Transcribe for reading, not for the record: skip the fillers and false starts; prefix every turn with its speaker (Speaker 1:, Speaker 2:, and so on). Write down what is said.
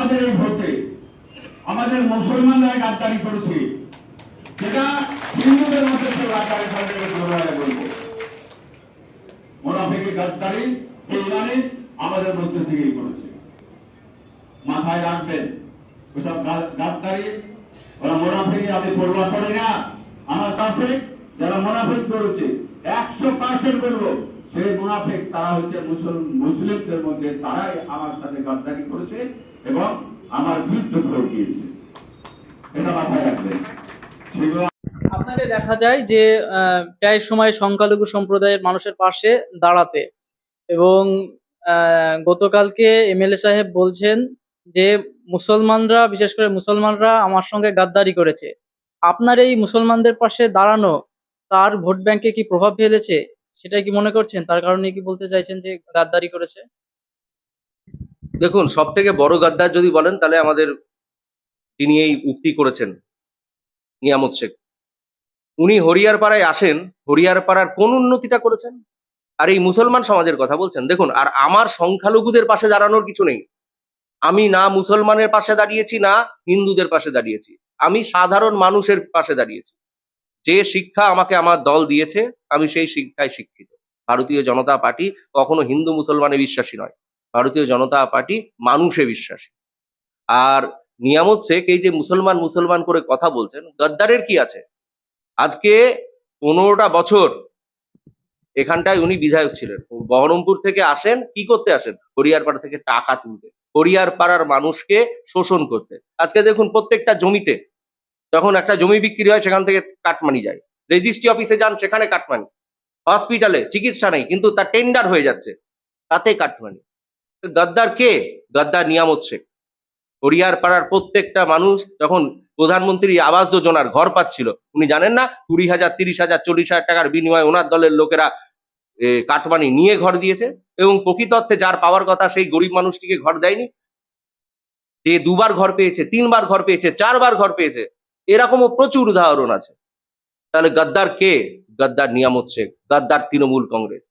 Speaker 1: আমাদের এই ভোটে আমাদের মুসলমানরা গাদ্দারি করেছে, যেটা হিন্দুদের মধ্যে সে গাদ্দারি বলবো। মোনাফিকের গাদ্দারি এই ইরানি আমাদের মধ্যে থেকেই করেছে। মাথায় রাখবেন, ওসব গাদ্দারি ওরা মোনাফিক আমি পরোয়া করি না। আমার সাথে যারা মোনাফিক করেছে 100% বলবো, সেই মুনাফিক তারা হচ্ছে মুসলিমদের মধ্যে, তারাই আমার সাথে গাদ্দারি করেছে এবং আমার বিরুদ্ধে ভোট দিয়েছে। এটা মাথায় রাখবেন। সেগুলো
Speaker 2: আপনাকে দেখা যায় যে প্রায় সময় সংখ্যালঘু সম্প্রদায়ের মানুষের পাশে দাঁড়াতে, এবং গতকালকে এমএলএ সাহেব বলছেন যে মুসলমানরা, বিশেষ করে মুসলমানরা আমার সঙ্গে গাদ্দারি করেছে। আপনার এই মুসলমানদের পাশে দাঁড়ানো তার ভোট ব্যাংকে কি প্রভাব ফেলেছে, সেটাই কি মনে করছেন? তার কারণে কি বলতে চাইছেন যে গাদ্দারি করেছে?
Speaker 3: দেখুন, সব থেকে বড় গাদ্দার যদি বলেন তাহলে আমাদের যিনি এই উক্তি করেছেন নিয়ামত শেখ, উনি হরিয়ারপাড়ায় আসেন, হরিয়ারপাড়ার কোন উন্নতিটা করেছেন? আর এই মুসলমান সমাজের কথা বলছেন। দেখুন, আর আমার সংখ্যালঘুদের পাশে দাঁড়ানোর কিছু নেই। আমি না মুসলমানের পাশে দাঁড়িয়েছি, না হিন্দুদের পাশে দাঁড়িয়েছি। আমি সাধারণ মানুষের পাশে দাঁড়িয়েছি। যে শিক্ষা আমাকে আমার দল দিয়েছে, আমি সেই শিক্ষায় শিক্ষিত। ভারতীয় জনতা পার্টি কখনো হিন্দু মুসলমানে বিশ্বাসী নয়। ভারতীয় জনতা পার্টি মানুষে বিশ্বাসী। আর নিয়ামত শেখ এই যে মুসলমান মুসলমান করে কথা বলছেন, গদ্দারের কি আছে? আজকে 15টা বছর এখানটায় উনি বিধায়ক ছিলেন। বহরমপুর থেকে আসেন, কি করতে আসেন? হরিয়ারপাড়া থেকে টাকা তুলতে, হরিয়ারপাড়ার মানুষকে শোষণ করতে। আজকে দেখুন, প্রত্যেকটা জমিতে যখন একটা জমি বিক্রি হয়, সেখান থেকে কাটমানি যায়। রেজিস্ট্রি অফিসে যান, সেখানে কাটমানি। হসপিটালে চিকিৎসা নেই, কিন্তু তার টেন্ডার হয়ে যাচ্ছে, তাতে কাটমানি। গদ্দার কে? গদ্দার নিয়ামত শেখ। হরিয়ারপাড়ার প্রত্যেকটা মানুষ যখন প্রধানমন্ত্রী আবাস যোজনার ঘর পাচ্ছিল, উনি জানেন না 20,000, 30,000, 40,000 টাকার বিনিময়ে ওনার দলের লোকেরা কাটমানি নিয়ে ঘর দিয়েছে, এবং প্রকৃত অর্থে যার পাওয়ার কথা সেই গরিব মানুষটিকে ঘর দেয়নি। যে 2বার ঘর পেয়েছে, 3বার ঘর পেয়েছে, 4বার ঘর পেয়েছে, এরকমও প্রচুর উদাহরণ আছে। তাহলে গদ্দার কে? গদ্দার নিয়ামত শেখ, গদ্দার তৃণমূল কংগ্রেস।